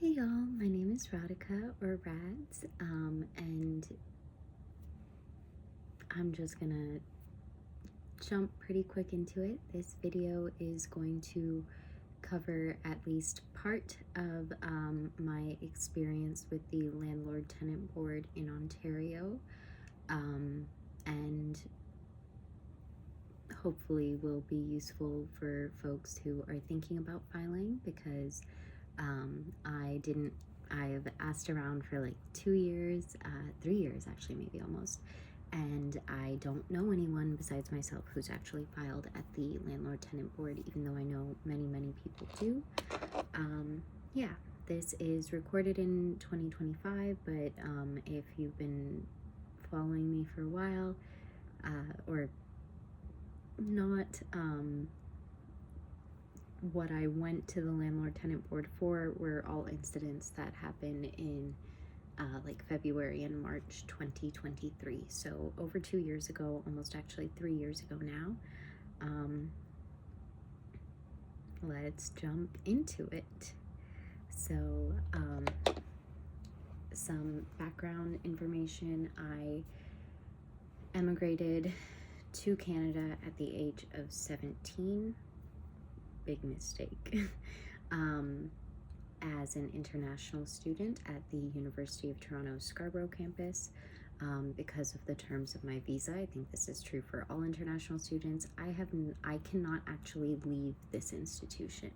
Hey y'all, my name is Radhika or Rads, and I'm just gonna jump pretty quick into it. This video is going to cover at least part of my experience with the Landlord Tenant Board in Ontario, and hopefully will be useful for folks who are thinking about filing, because I've asked around for like 2 years, 3 years actually, maybe almost, and I don't know anyone besides myself who's actually filed at the Landlord Tenant Board, even though I know many people do. Yeah, this is recorded in 2025, but if you've been following me for a while, or not, what I went to the Landlord Tenant Board for were all incidents that happened in like February and March 2023. So over 2 years ago, almost actually 3 years ago now. Let's jump into it. So some background information. I emigrated to Canada at the age of 17. Big mistake. As an international student at the University of Toronto Scarborough campus, because of the terms of my visa. I think this is true for all international students. I cannot actually leave this institution,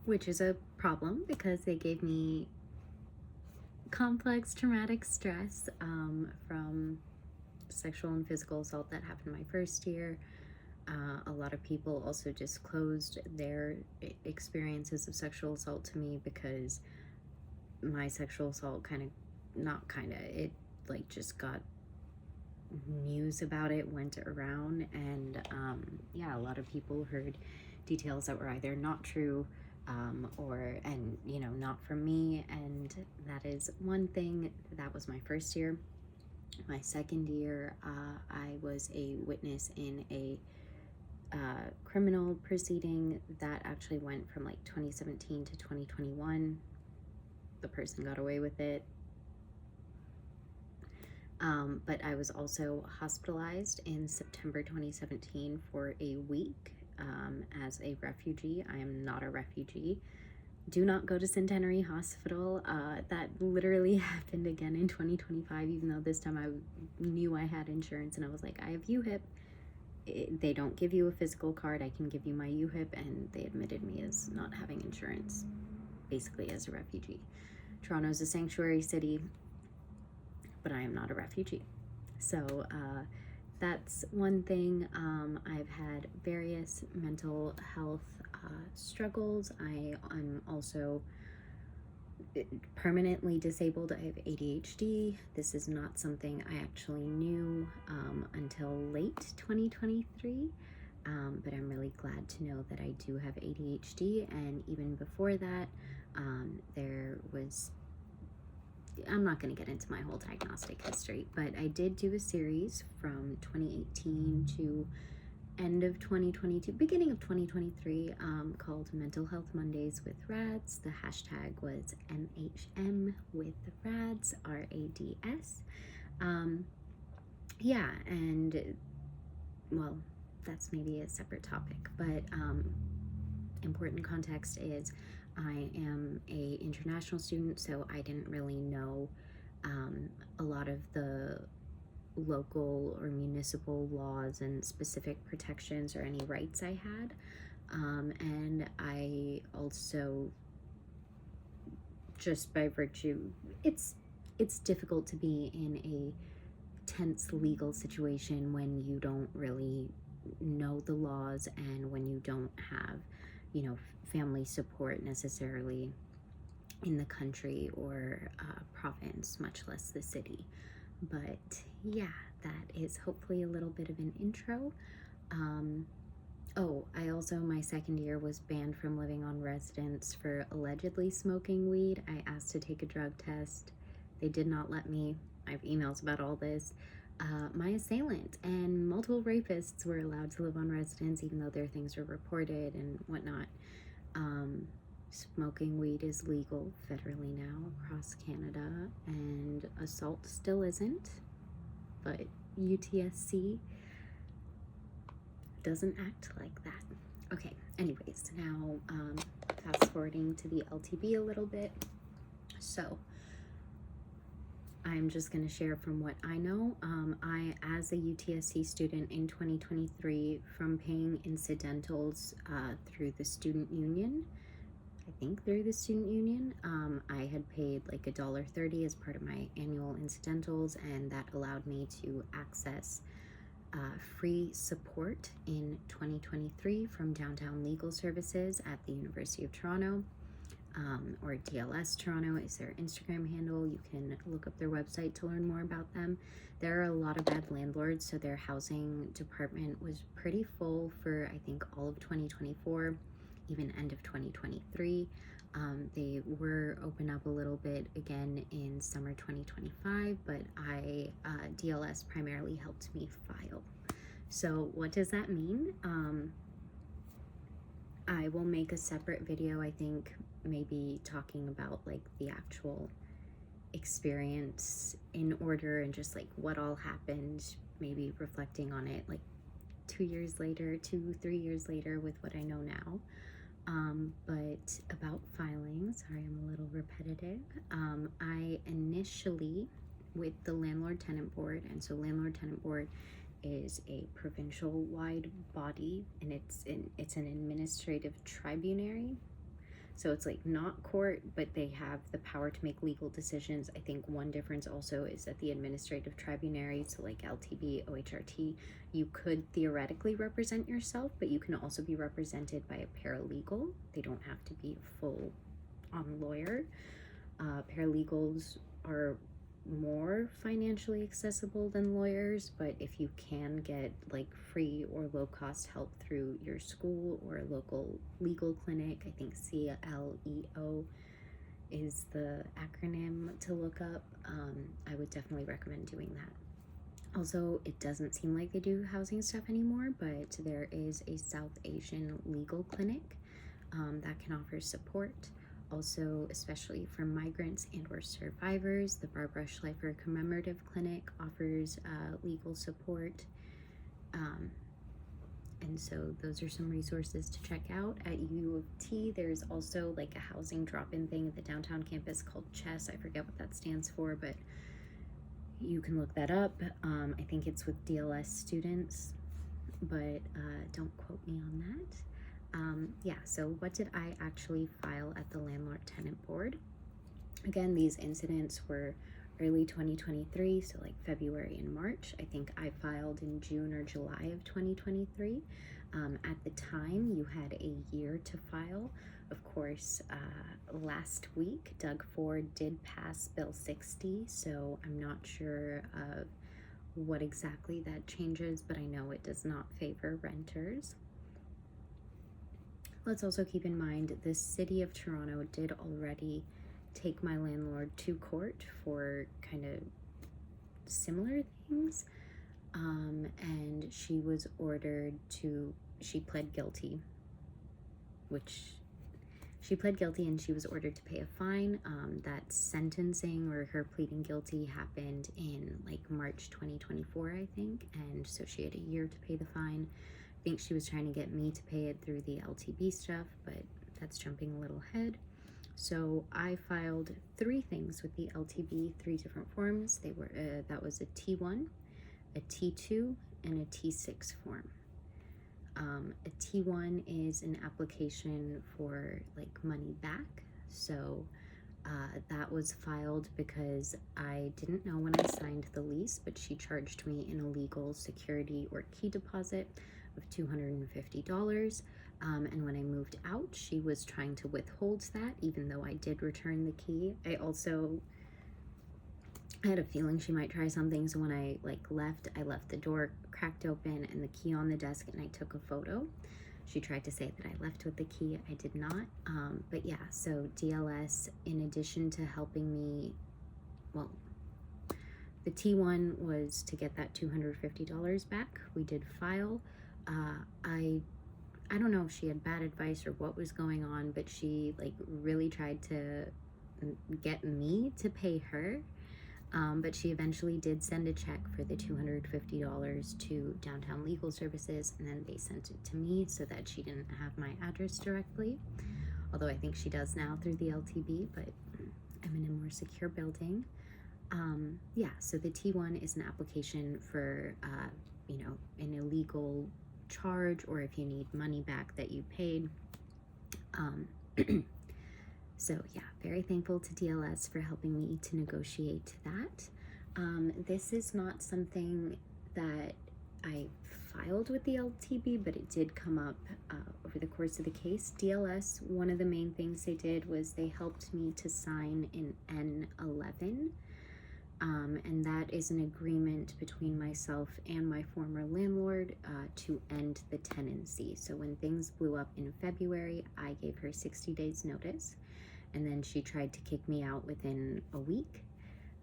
which is a problem because they gave me complex traumatic stress from sexual and physical assault that happened my first year. A lot of people also disclosed their experiences of sexual assault to me because my sexual assault it like just got news about it, went around, and yeah, a lot of people heard details that were either not true and not from me, and that is one thing. That was my first year. My second year, I was a witness in a criminal proceeding that actually went from like 2017 to 2021. The person got away with it. But I was also hospitalized in September 2017 for a week as a refugee. I am not a refugee. Do not go to Centenary Hospital. That literally happened again in 2025, even though this time I knew I had insurance and I was like, I have UHIP. They don't give you a physical card. I can give you my UHIP, and they admitted me as not having insurance, basically as a refugee. Toronto's a sanctuary city, but I am not a refugee. So that's one thing. I've had various mental health struggles. I'm also permanently disabled. I have ADHD. This is not something I actually knew until late 2023, but I'm really glad to know that I do have ADHD. And even before that, I'm not going to get into my whole diagnostic history, but I did do a series from 2018 to end of 2022, beginning of 2023, called Mental Health Mondays with Rads. The hashtag was MHM with Rads, RADS. Yeah, and well, that's maybe a separate topic, but important context is I am a international student, so I didn't really know a lot of the local or municipal laws and specific protections or any rights I had, and I also, just by virtue, it's difficult to be in a tense legal situation when you don't really know the laws and when you don't have family support necessarily in the country or province, much less the city. But yeah, that is hopefully a little bit of an intro. I also, my second year, was banned from living on residence for allegedly smoking weed. I asked to take a drug test. They did not let me. I have emails about all this. My assailant and multiple rapists were allowed to live on residence, even though their things were reported and whatnot. Smoking weed is legal federally now across Canada, and assault still isn't, but UTSC doesn't act like that. Okay, anyways, now fast forwarding to the LTB a little bit. So I'm just going to share from what I know. I, as a UTSC student in 2023, from paying incidentals through the student union, I think through the student union, I had paid like $1.30 as part of my annual incidentals, and that allowed me to access free support in 2023 from Downtown Legal Services at the University of Toronto. Or DLS Toronto is their Instagram handle. You can look up their website to learn more about them. There are a lot of bad landlords, so their housing department was pretty full for, I think, all of 2024, even end of 2023. They were open up a little bit again in summer 2025, but DLS primarily helped me file. So what does that mean? I will make a separate video, I think, maybe talking about like the actual experience in order and just like what all happened, maybe reflecting on it like 3 years later with what I know now. But about filing, sorry, I'm a little repetitive. I initially, with the Landlord Tenant Board, and so Landlord Tenant Board is a provincial-wide body, and it's an administrative tribunary. So it's like not court, but they have the power to make legal decisions. I think one difference also is that the administrative tribunary, so like LTB, OHRT, you could theoretically represent yourself, but you can also be represented by a paralegal. They don't have to be a full-on lawyer. Paralegals are more financially accessible than lawyers, but if you can get like free or low cost help through your school or a local legal clinic, I think CLEO is the acronym to look up. I would definitely recommend doing that. Also, it doesn't seem like they do housing stuff anymore, but there is a South Asian legal clinic that can offer support. Also, especially for migrants and or survivors, the Barbara Schleifer Commemorative Clinic offers legal support. And so those are some resources to check out. At U of T, there's also like a housing drop-in thing at the downtown campus called CHESS. I forget what that stands for, but you can look that up. I think it's with DLS students, but don't quote me on that. Yeah, so what did I actually file at the Landlord Tenant Board? Again, these incidents were early 2023, so like February and March. I think I filed in June or July of 2023. At the time, you had a year to file. Of course, last week, Doug Ford did pass Bill 60, so I'm not sure of what exactly that changes, but I know it does not favor renters. Let's also keep in mind the City of Toronto did already take my landlord to court for kind of similar things, and she was ordered to, she pled guilty and she was ordered to pay a fine. That sentencing or her pleading guilty happened in like March 2024, I think, and so she had a year to pay the fine. I think she was trying to get me to pay it through the LTB stuff, but that's jumping a little ahead. So I filed 3 things with the LTB, 3 different forms. They were that was a T1, a T2, and a T6 form. A T1 is an application for like money back. So that was filed because I didn't know when I signed the lease, but she charged me an illegal security or key deposit of $250. And when I moved out, she was trying to withhold that, even though I did return the key. I had a feeling she might try something, so when I left the door cracked open and the key on the desk, and I took a photo. She tried to say that I left with the key. I did not. But yeah, so DLS, in addition to helping me, well, the T1 was to get that $250 back. We did file. I don't know if she had bad advice or what was going on, but she like really tried to get me to pay her. But she eventually did send a check for the $250 to Downtown Legal Services, and then they sent it to me so that she didn't have my address directly. Although I think she does now through the LTB, but I'm in a more secure building. Yeah, so the T1 is an application for, an illegal charge, or if you need money back that you paid. So yeah, very thankful to DLS for helping me to negotiate that. This is not something that I filed with the LTB, but it did come up over the course of the case. DLS, one of the main things they did was they helped me to sign an N11, and that is an agreement between myself and my former landlord to end the tenancy. So when things blew up in February, I gave her 60 days notice, and then she tried to kick me out within a week.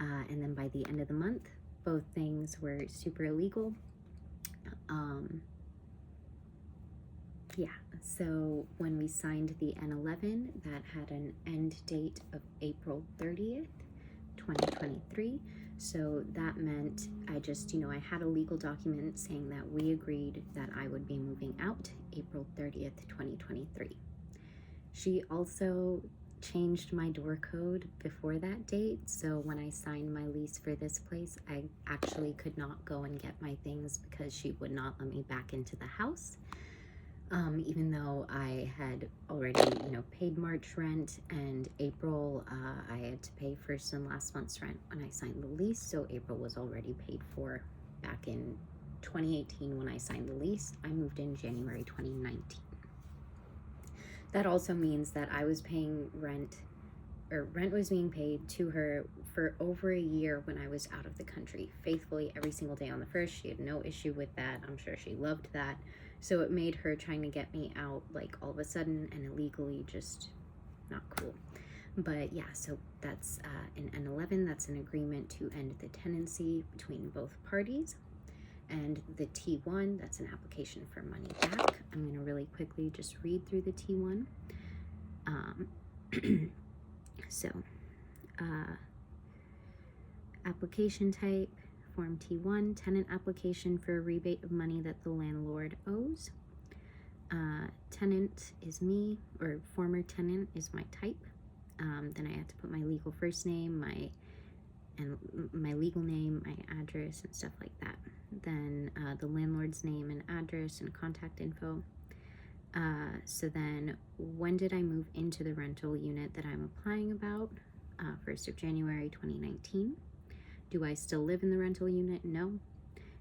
And then by the end of the month, both things were super illegal. Yeah, so when we signed the N11, that had an end date of April 30th, 2023. So that meant I had a legal document saying that we agreed that I would be moving out April 30th, 2023. She also changed my door code before that date, so when I signed my lease for this place, I actually could not go and get my things because she would not let me back into the house, even though I had already paid March rent, and April I had to pay first and last month's rent when I signed the lease. So April was already paid for back in 2018 when I signed the lease. I moved in January 2019. That also means that I was paying rent, or rent was being paid to her for over a year when I was out of the country, faithfully every single day on the first. She had no issue with that. I'm sure she loved that. So it made her trying to get me out like all of a sudden and illegally just not cool. But yeah, so that's an N11. That's an agreement to end the tenancy between both parties. And the T1, that's an application for money back. I'm going to really quickly just read through the T1. Application type, Form T1, tenant application for a rebate of money that the landlord owes. Tenant is me, or former tenant is my type. Then I have to put my legal first name, my legal name, my address, and stuff like that. Then the landlord's name and address and contact info. So then when did I move into the rental unit that I'm applying about? 1st of January 2019. Do I still live in the rental unit? No.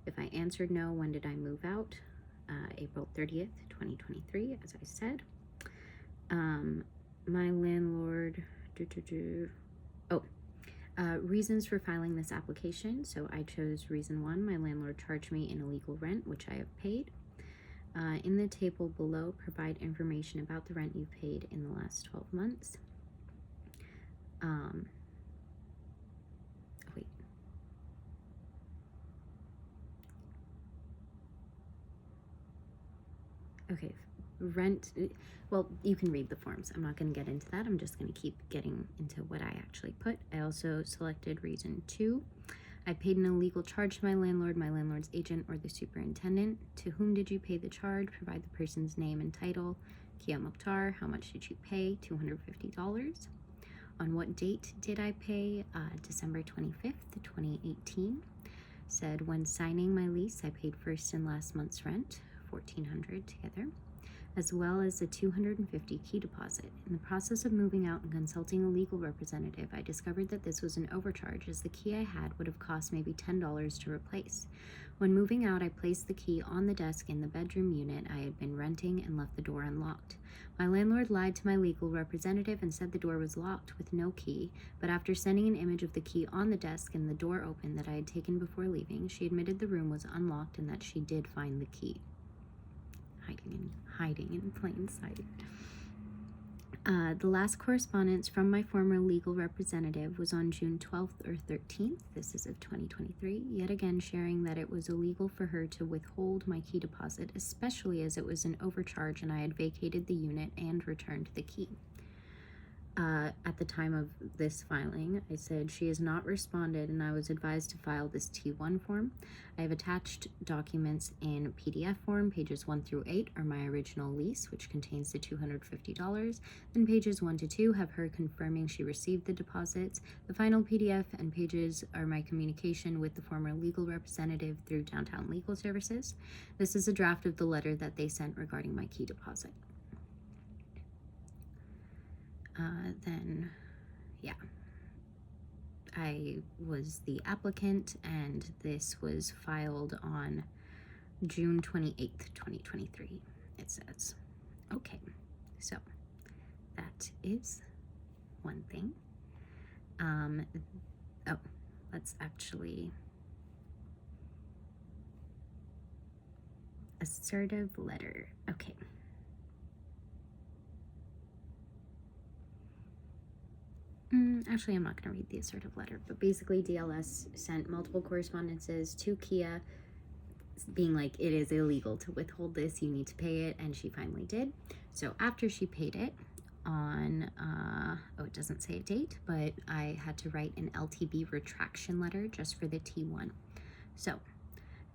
If I answered no, when did I move out? April 30th, 2023, as I said. My landlord, reasons for filing this application. So I chose reason 1, my landlord charged me an illegal rent, which I have paid. In the table below, provide information about the rent you've paid in the last 12 months. Okay, rent, well, you can read the forms. I'm not going to get into that. I'm just going to keep getting into what I actually put. I also selected reason 2. I paid an illegal charge to my landlord, my landlord's agent, or the superintendent. To whom did you pay the charge? Provide the person's name and title. Kia Mukhtar, how much did you pay? $250. On what date did I pay? December 25th, 2018. Said when signing my lease, I paid first and last month's rent, $1,400 together, as well as a $250 key deposit. In the process of moving out and consulting a legal representative, I discovered that this was an overcharge, as the key I had would have cost maybe $10 to replace. When moving out, I placed the key on the desk in the bedroom unit I had been renting and left the door unlocked. My landlord lied to my legal representative and said the door was locked with no key, but after sending an image of the key on the desk and the door open that I had taken before leaving, she admitted the room was unlocked and that she did find the key. Hiding in plain sight. The last correspondence from my former legal representative was on June 12th or 13th, this is of 2023, yet again sharing that it was illegal for her to withhold my key deposit, especially as it was an overcharge and I had vacated the unit and returned the key. At the time of this filing, I said she has not responded and I was advised to file this T1 form. I have attached documents in PDF form. Pages 1 through 8 are my original lease, which contains the $250. Then pages 1 to 2 have her confirming she received the deposits. The final PDF and pages are my communication with the former legal representative through Downtown Legal Services. This is a draft of the letter that they sent regarding my key deposit. I was the applicant, and this was filed on June 28th, 2023, it says. Okay, so that is one thing. Let's actually... Assertive letter, okay. Actually, I'm not going to read the assertive letter, but basically DLS sent multiple correspondences to Kia being like, it is illegal to withhold this, you need to pay it, and she finally did. So after she paid it on, it doesn't say a date, but I had to write an LTB retraction letter just for the T1. So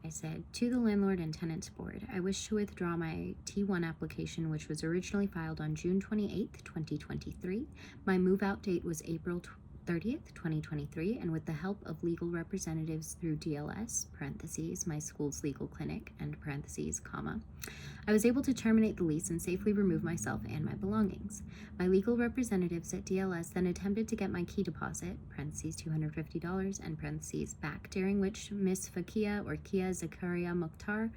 I said, to the Landlord and Tenants Board, I wish to withdraw my T1 application, which was originally filed on June 28th, 2023. My move-out date was April 30th, 2023, and with the help of legal representatives through DLS, parentheses, my school's legal clinic, end parentheses, comma, I was able to terminate the lease and safely remove myself and my belongings. My legal representatives at DLS then attempted to get my key deposit, parentheses, $250, end parentheses, back, during which Miss Fakia or Kia Zakaria Mukhtar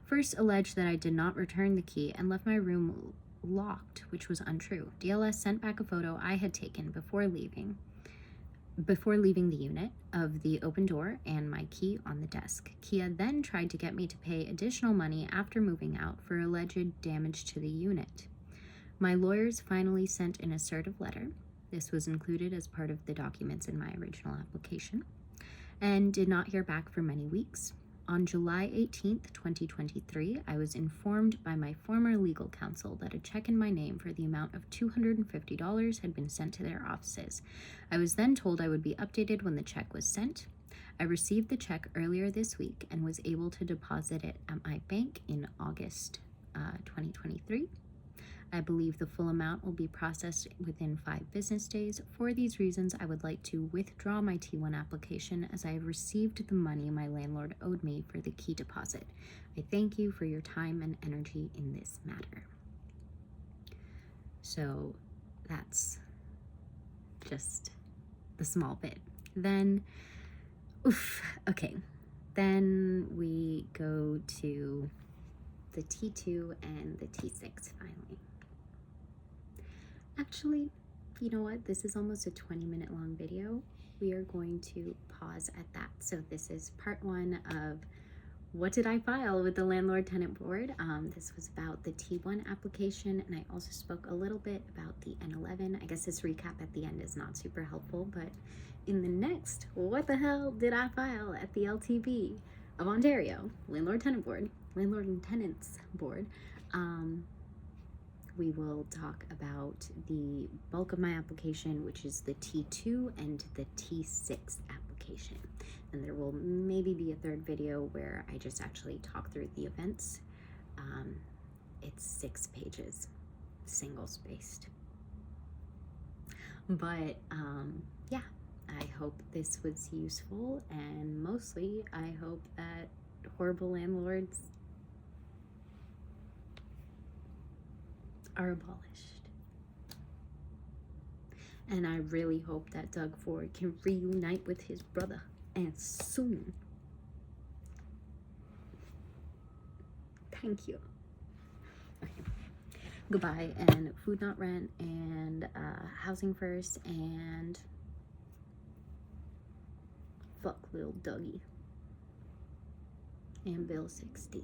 first alleged that I did not return the key and left my room locked, which was untrue. DLS sent back a photo I had taken before leaving the unit of the open door and my key on the desk. Kia then tried to get me to pay additional money after moving out for alleged damage to the unit. My lawyers finally sent an assertive letter. This was included as part of the documents in my original application, and did not hear back for many weeks. On July 18th, 2023, I was informed by my former legal counsel that a check in my name for the amount of $250 had been sent to their offices. I was then told I would be updated when the check was sent. I received the check earlier this week and was able to deposit it at my bank in August 2023. I believe the full amount will be processed within 5 business days. For these reasons, I would like to withdraw my T1 application as I have received the money my landlord owed me for the key deposit. I thank you for your time and energy in this matter. So that's just the small bit. Then, then we go to the T2 and the T6 filing. Actually, you know what? This is almost a 20-minute long video. We are going to pause at that. So this is part 1 of what did I file with the Landlord Tenant Board. This was about the T1 application, and I also spoke a little bit about the N11. I guess this recap at the end is not super helpful, but in the next, what the hell did I file at the LTB of Ontario, Landlord Tenant Board, Landlord and Tenants Board, we will talk about the bulk of my application, which is the T2 and the T6 application. And there will maybe be a third video where I just actually talk through the events. It's 6 pages, single-spaced. But yeah, I hope this was useful, and mostly I hope that horrible landlords are abolished. And I really hope that Doug Ford can reunite with his brother, and soon. Thank you. Okay. Goodbye, and food not rent, and housing first, and fuck little Dougie, and Bill 60.